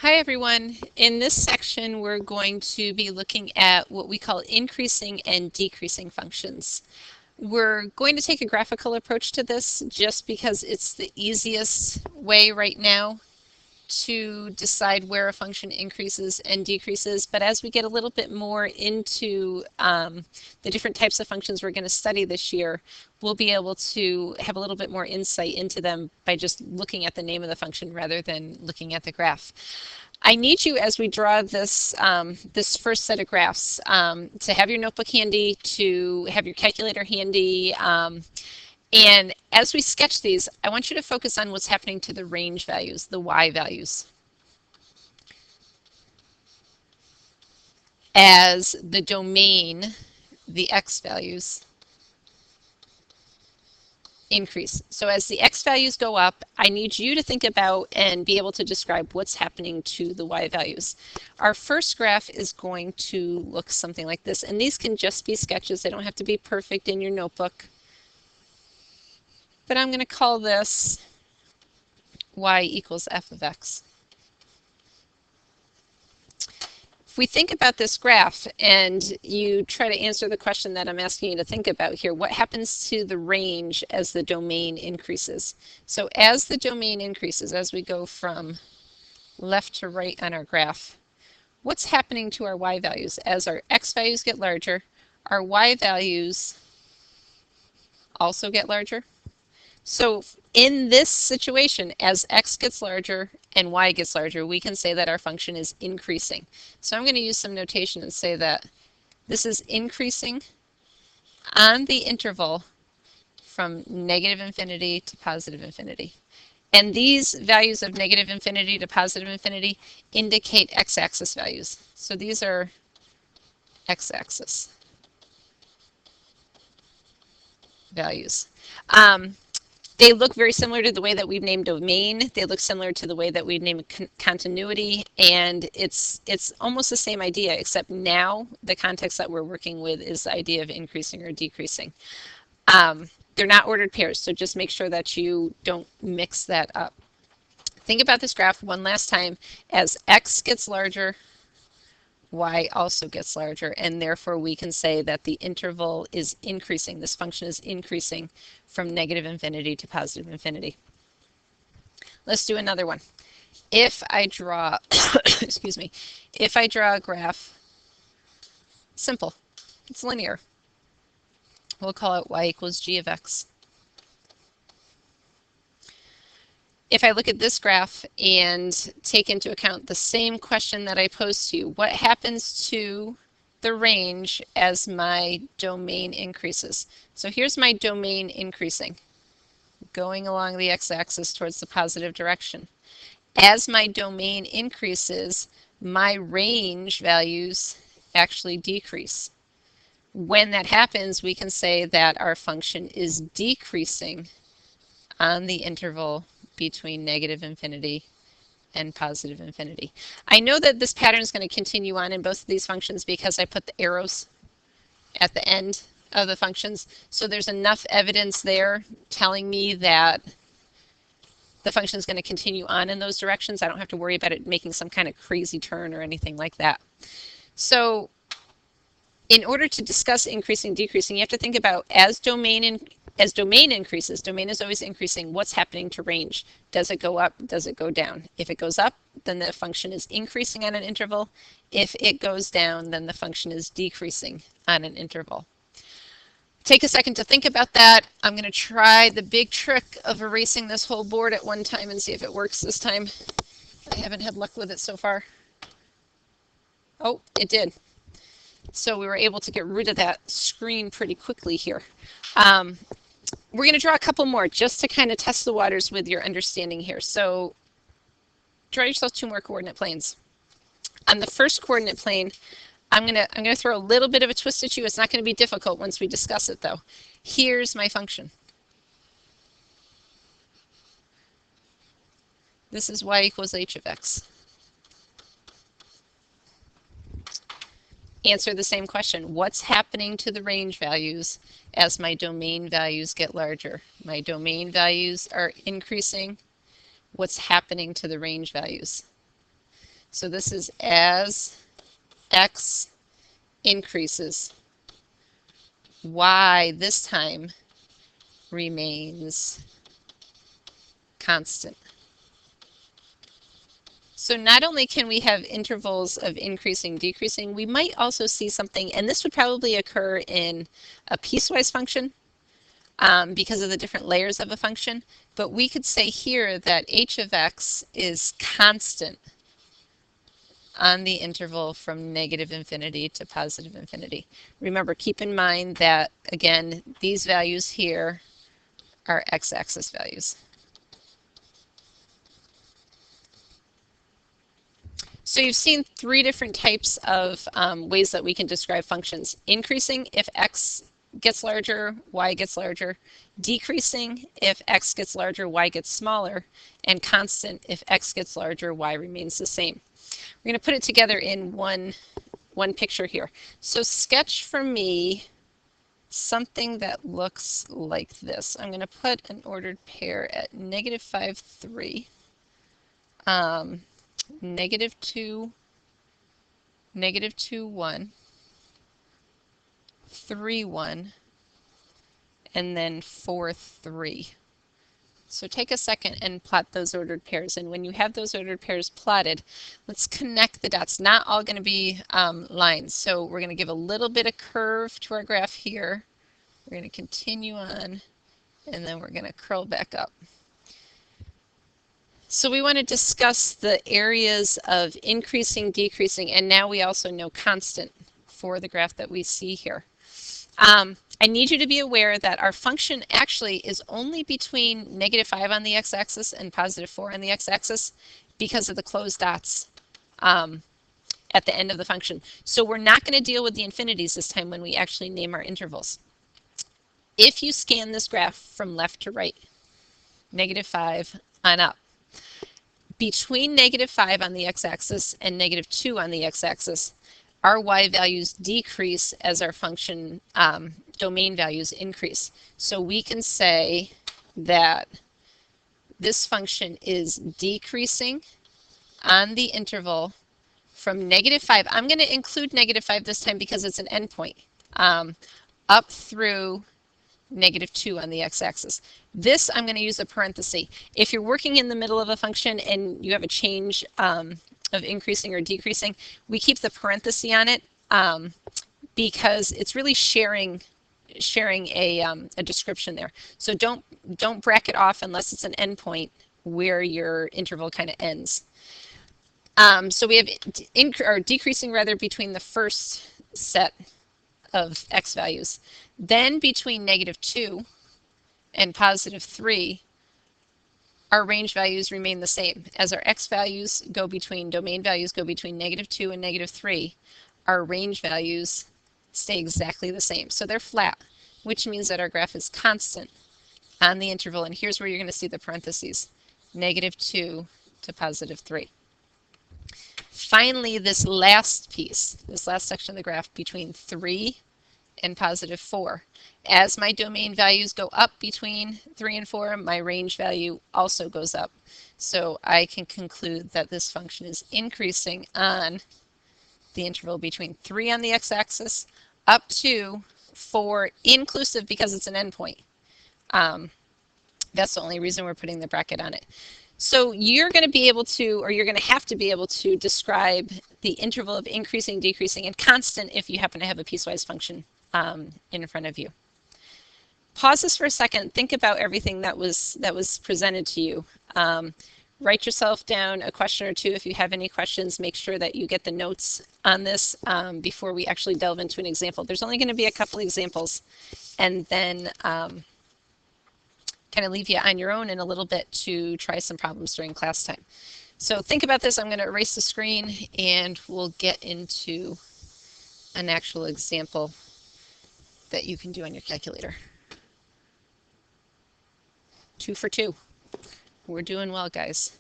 Hi everyone. In this section we're going to be looking at what we call increasing and decreasing functions. We're going to take a graphical approach to this just because it's the easiest way right now to decide where a function increases and decreases. But as we get a little bit more into the different types of functions we're going to study this year, we'll be able to have a little bit more insight into them by just looking at the name of the function rather than looking at the graph. I need you, as we draw this this first set of graphs, to have your notebook handy, to have your calculator handy, and as we sketch these, I want you to focus on what's happening to the range values, the y values, as the domain, the x values, increase. So as the x values go up, I need you to think about and be able to describe what's happening to the y values. Our first graph is going to look something like this, and these can just be sketches. They don't have to be perfect in your notebook. But I'm going to call this y equals f of x. If we think about this graph and you try to answer the question that I'm asking you to think about here, what happens to the range as the domain increases? So as the domain increases, as we go from left to right on our graph, what's happening to our y values? As our x values get larger, our y values also get larger. So in this situation, as x gets larger and y gets larger, we can say that our function is increasing. So I'm going to use some notation and say that this is increasing on the interval from negative infinity to positive infinity. And these values of negative infinity to positive infinity indicate x-axis values. So these are x-axis values. They look very similar to the way that we've named domain. They look similar to the way that we've named continuity, and it's almost the same idea, except now the context that we're working with is the idea of increasing or decreasing. They're not ordered pairs, so just make sure that you don't mix that up. Think about this graph one last time. As x gets larger, y also gets larger, and therefore we can say that the interval is increasing. This function is increasing from negative infinity to positive infinity. Let's do another one. If I draw, excuse me, if I draw a graph, simple, it's linear. We'll call it y equals g of x. If I look at this graph and take into account the same question that I posed to you, what happens to the range as my domain increases? So here's my domain increasing, going along the x-axis towards the positive direction. As my domain increases, my range values actually decrease. When that happens, we can say that our function is decreasing on the interval between negative infinity and positive infinity. I know that this pattern is going to continue on in both of these functions because I put the arrows at the end of the functions. So there's enough evidence there telling me that the function is going to continue on in those directions. I don't have to worry about it making some kind of crazy turn or anything like that. So in order to discuss increasing, decreasing, you have to think about as domain increases, domain is always increasing, what's happening to range? Does it go up? Does it go down? If it goes up, then the function is increasing on an interval. If it goes down, then the function is decreasing on an interval. Take a second to think about that. I'm going to try the big trick of erasing this whole board at one time and see if it works this time. I haven't had luck with it so far. Oh, it did. So we were able to get rid of that screen pretty quickly here. We're going to draw a couple more just to kind of test the waters with your understanding here. So draw yourself two more coordinate planes. On the first coordinate plane, I'm going to throw a little bit of a twist at you. It's not going to be difficult once we discuss it though. Here's my function. This is y equals h of x. Answer the same question. What's happening to the range values as my domain values get larger? My domain values are increasing. What's happening to the range values? So this is as x increases, y this time remains constant. So not only can we have intervals of increasing, decreasing, we might also see something, and this would probably occur in a piecewise function because of the different layers of a function. But we could say here that h of x is constant on the interval from negative infinity to positive infinity. Remember, keep in mind that, again, these values here are x-axis values. So you've seen three different types of ways that we can describe functions. Increasing if x gets larger, y gets larger. Decreasing if x gets larger, y gets smaller. And constant if x gets larger, y remains the same. We're going to put it together in one picture here. So sketch for me something that looks like this. I'm going to put an ordered pair at negative 5, 3, negative 2, negative 2, 1, 3, 1, and then 4, 3. So take a second and plot those ordered pairs. And when you have those ordered pairs plotted, let's connect the dots. Not all going to be lines. So we're going to give a little bit of curve to our graph here. We're going to continue on, and then we're going to curl back up. So we want to discuss the areas of increasing, decreasing, and now we also know constant for the graph that we see here. I need you to be aware that our function actually is only between negative 5 on the x-axis and positive 4 on the x-axis because of the closed dots at the end of the function. So we're not going to deal with the infinities this time when we actually name our intervals. If you scan this graph from left to right, negative 5 on up, between negative 5 on the x-axis and negative 2 on the x-axis, our y values decrease as our function domain values increase. So we can say that this function is decreasing on the interval from negative 5. I'm going to include negative 5 this time because it's an endpoint, up through negative 2 on the x-axis. This I'm going to use a parenthesis. If you're working in the middle of a function and you have a change of increasing or decreasing, we keep the parenthesis on it because it's really sharing a description there. So don't bracket off unless it's an endpoint where your interval kind of ends. So we have decreasing rather between the first set of x values. Then between negative 2 and positive 3, our range values remain the same. As our x values go between, domain values go between negative 2 and negative 3, our range values stay exactly the same. So they're flat, which means that our graph is constant on the interval. And here's where you're going to see the parentheses, negative 2 to positive 3. Finally, this last piece, this last section of the graph between 3 and positive 4. As my domain values go up between 3 and 4, my range value also goes up. So I can conclude that this function is increasing on the interval between 3 on the x-axis up to 4 inclusive because it's an endpoint. That's the only reason we're putting the bracket on it. So you're going to be able to, or you're going to have to be able to describe the interval of increasing, decreasing, and constant if you happen to have a piecewise function in front of you. Pause this for a second. Think about everything that was presented to you. Write yourself down a question or two if you have any questions. Make sure that you get the notes on this before we actually delve into an example. There's only going to be a couple examples, and then kind of leave you on your own in a little bit to try some problems during class time. So think about this. I'm going to erase the screen and we'll get into an actual example that you can do on your calculator. 2 for 2. We're doing well, guys.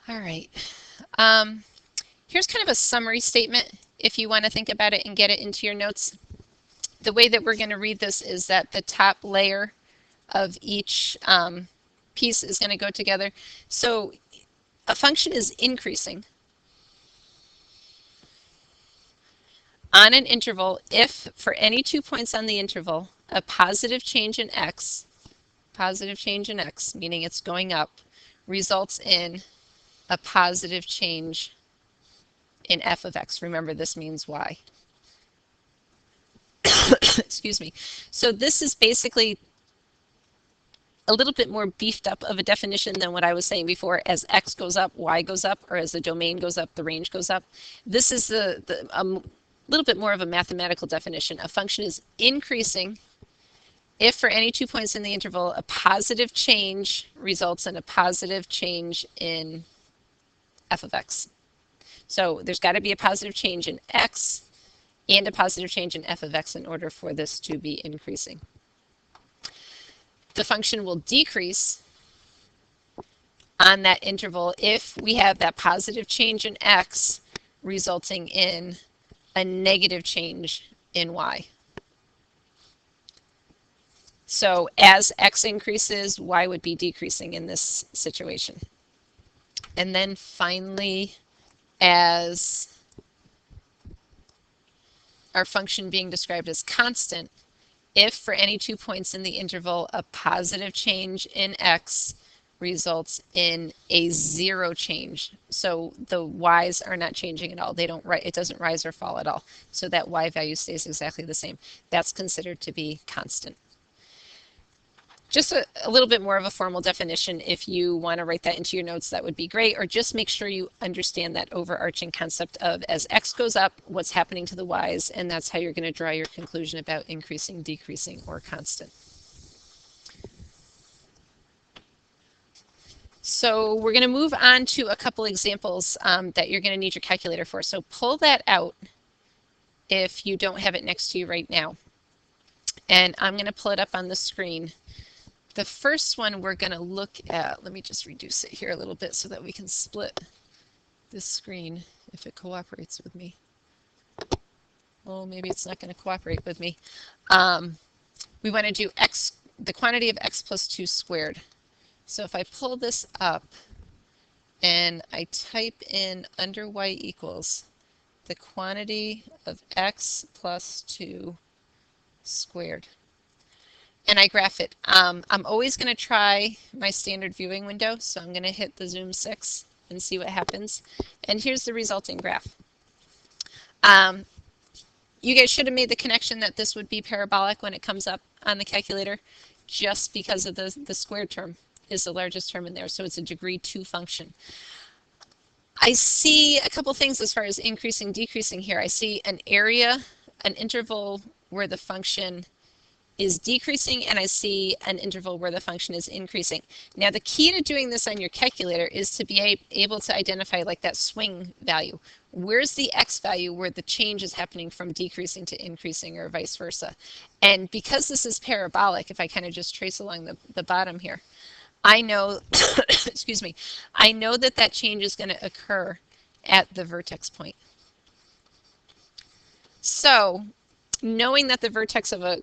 All right. Here's kind of a summary statement if you want to think about it and get it into your notes. The way that we're going to read this is that the top layer of each piece is going to go together. So a function is increasing on an interval, if for any 2 points on the interval, a positive change in x, meaning it's going up, results in a positive change in f of x. Remember, this means y. Excuse me. So this is basically a little bit more beefed up of a definition than what I was saying before. As x goes up, y goes up, or as the domain goes up, the range goes up. This is a little bit more of a mathematical definition. A function is increasing if for any 2 points in the interval, a positive change results in a positive change in f of x. So there's got to be a positive change in x and a positive change in f of x in order for this to be increasing. The function will decrease on that interval if we have that positive change in x resulting in a negative change in y. So as x increases, y would be decreasing in this situation. And then finally, as our function being described as constant, if for any 2 points in the interval, a positive change in x results in a 0 change. So the y's are not changing at all. It doesn't rise or fall at all. So that y value stays exactly the same. That's considered to be constant. Just a little bit more of a formal definition. If you want to write that into your notes, that would be great. Or just make sure you understand that overarching concept of as x goes up, what's happening to the y's, and that's how you're going to draw your conclusion about increasing, decreasing, or constant. So we're going to move on to a couple examples that you're going to need your calculator for. So pull that out if you don't have it next to you right now. And I'm going to pull it up on the screen. The first one we're going to look at, let me just reduce it here a little bit so that we can split this screen if it cooperates with me. Oh, maybe it's not going to cooperate with me. We want to do x, the quantity of x plus 2 squared. So if I pull this up and I type in under y equals the quantity of x plus 2 squared, and I graph it. I'm always going to try my standard viewing window, so I'm going to hit the zoom 6 and see what happens. And here's the resulting graph. You guys should have made the connection that this would be parabolic when it comes up on the calculator, just because of the squared term is the largest term in there, so it's a degree 2 function. I see a couple things as far as increasing, decreasing here. I see an area, an interval where the function is decreasing, and I see an interval where the function is increasing. Now the key to doing this on your calculator is to be able to identify like that swing value. Where's the x value where the change is happening from decreasing to increasing or vice versa? And because this is parabolic, if I kind of just trace along the bottom here, I know, excuse me, I know that that change is going to occur at the vertex point. So knowing that the vertex of a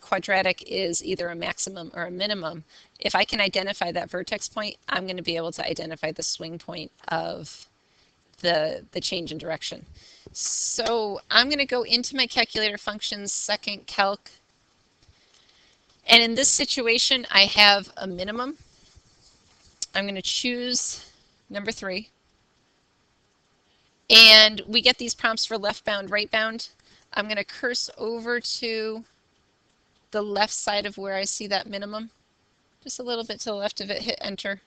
quadratic is either a maximum or a minimum, if I can identify that vertex point, I'm going to be able to identify the swing point of the change in direction. So I'm going to go into my calculator functions, second calc, and in this situation I have a minimum. I'm going to choose number 3, and we get these prompts for left bound, right bound. I'm going to curse over to the left side of where I see that minimum, just a little bit to the left of it, hit enter.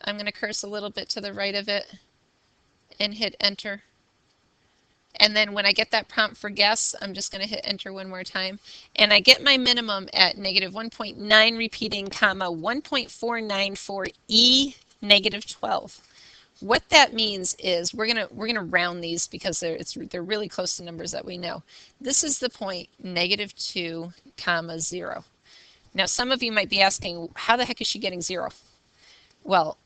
I'm going to curse a little bit to the right of it and hit enter. And then when I get that prompt for guess, I'm just going to hit enter one more time. And I get my minimum at negative 1.9 repeating, comma, 1.494 e negative 12. What that means is we're gonna round these because they're really close to numbers that we know. This is the point negative 2, comma 0. Now some of you might be asking, how the heck is she getting 0? Well,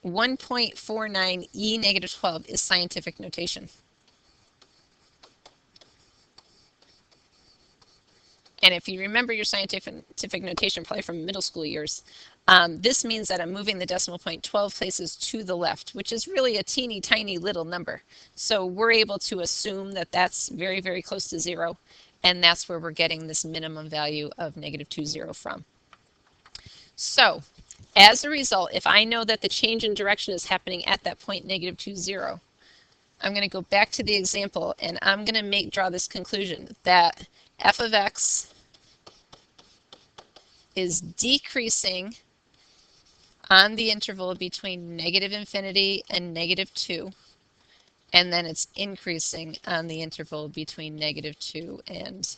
1.49 e negative 12 is scientific notation. And if you remember your scientific notation, probably from middle school years, this means that I'm moving the decimal point 12 places to the left, which is really a teeny tiny little number. So we're able to assume that that's very, very close to 0. And that's where we're getting this minimum value of -20 from. So as a result, if I know that the change in direction is happening at that point -20, I'm going to go back to the example and I'm going to draw this conclusion that f of x is decreasing on the interval between -∞ and -2, and then it's increasing on the interval between -2 and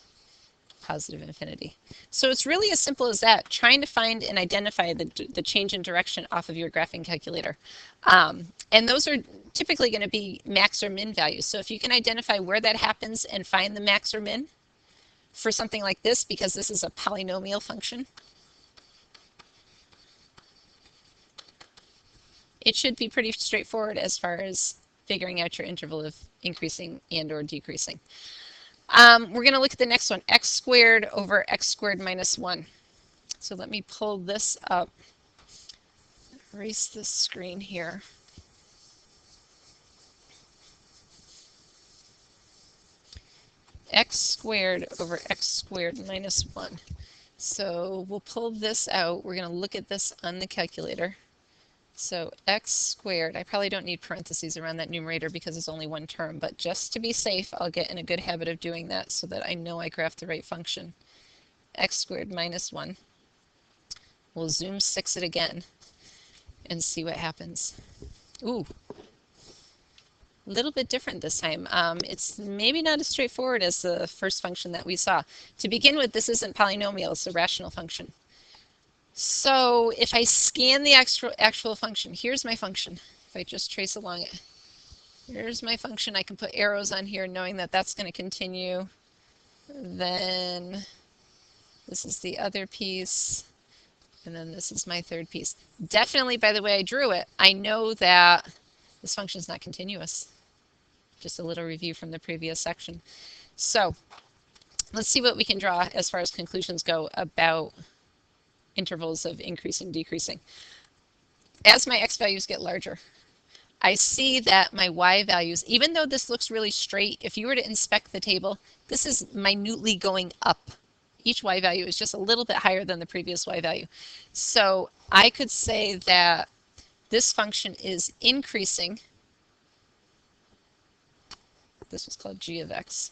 +∞. So it's really as simple as that, trying to find and identify the change in direction off of your graphing calculator. And those are typically going to be max or min values. So if you can identify where that happens and find the max or min for something like this, because this is a polynomial function, it should be pretty straightforward as far as figuring out your interval of increasing and or decreasing. We're going to look at the next one, x squared over x squared minus 1. So let me pull this up, erase this screen here. X squared over x squared minus 1. So we'll pull this out. We're going to look at this on the calculator. So x squared, I probably don't need parentheses around that numerator because it's only one term, but just to be safe, I'll get in a good habit of doing that so that I know I graph the right function. X squared minus 1. We'll zoom 6 it again and see what happens. Ooh, a little bit different this time. It's maybe not as straightforward as the first function that we saw. To begin with, this isn't polynomial, it's a rational function. So if I scan the actual function, here's my function. If I just trace along it, here's my function. I can put arrows on here knowing that that's going to continue. Then this is the other piece. And then this is my third piece. Definitely, by the way I drew it, I know that this function is not continuous. Just a little review from the previous section. So let's see what we can draw as far as conclusions go about intervals of increasing, decreasing. As my x values get larger, I see that my y values, even though this looks really straight, if you were to inspect the table, this is minutely going up. Each y value is just a little bit higher than the previous y value. So I could say that this function is increasing. This was called g of x.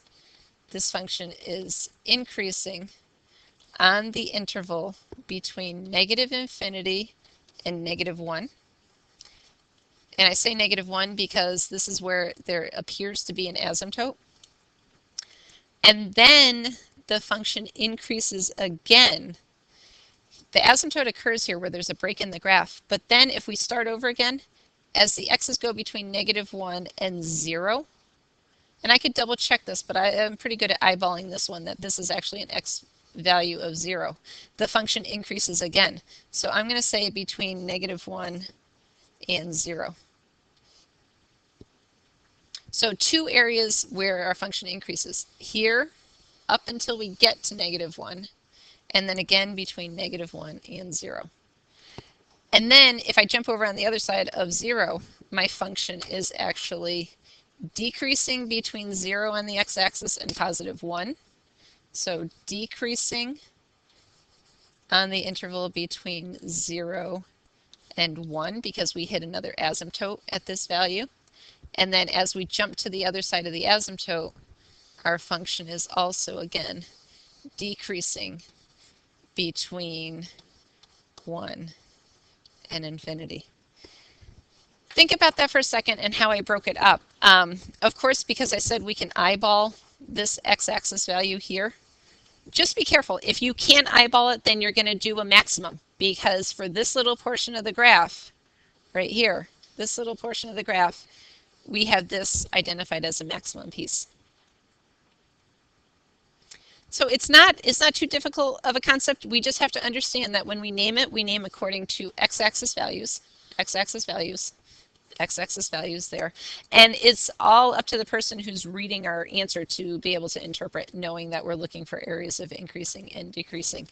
This function is increasing on the interval between -∞ and -1. And I say -1 because this is where there appears to be an asymptote. And then the function increases again. The asymptote occurs here where there's a break in the graph. But then if we start over again, as the x's go between -1 and 0, and I could double check this, but I am pretty good at eyeballing this one, that this is actually an x value of 0. The function increases again. So I'm going to say between -1 and 0. So two areas where our function increases. Here, up until we get to -1, and then again between -1 and 0. And then if I jump over on the other side of 0, my function is actually decreasing between 0 on the x-axis and +1. So decreasing on the interval between 0 and 1 because we hit another asymptote at this value. And then as we jump to the other side of the asymptote, our function is also again decreasing between 1 and infinity. Think about that for a second and how I broke it up. Of course, because I said we can eyeball this x-axis value here, just be careful. If you can't eyeball it, then you're going to do a maximum, because for this little portion of the graph, right here, this little portion of the graph, we have this identified as a maximum piece. So it's not too difficult of a concept. We just have to understand that when we name it, we name according to x-axis values, x-axis values there. And it's all up to the person who's reading our answer to be able to interpret, knowing that we're looking for areas of increasing and decreasing.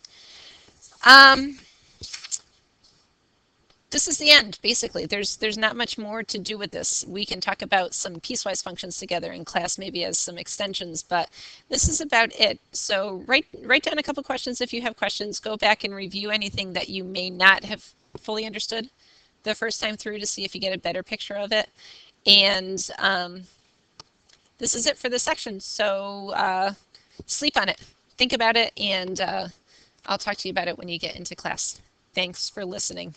This is the end, basically. There's not much more to do with this. We can talk about some piecewise functions together in class, maybe as some extensions, but this is about it. So write down a couple questions if you have questions. Go back and review anything that you may not have fully understood the first time through to see if you get a better picture of it. And this is it for this section. So sleep on it, think about it, and I'll talk to you about it when you get into class. Thanks for listening.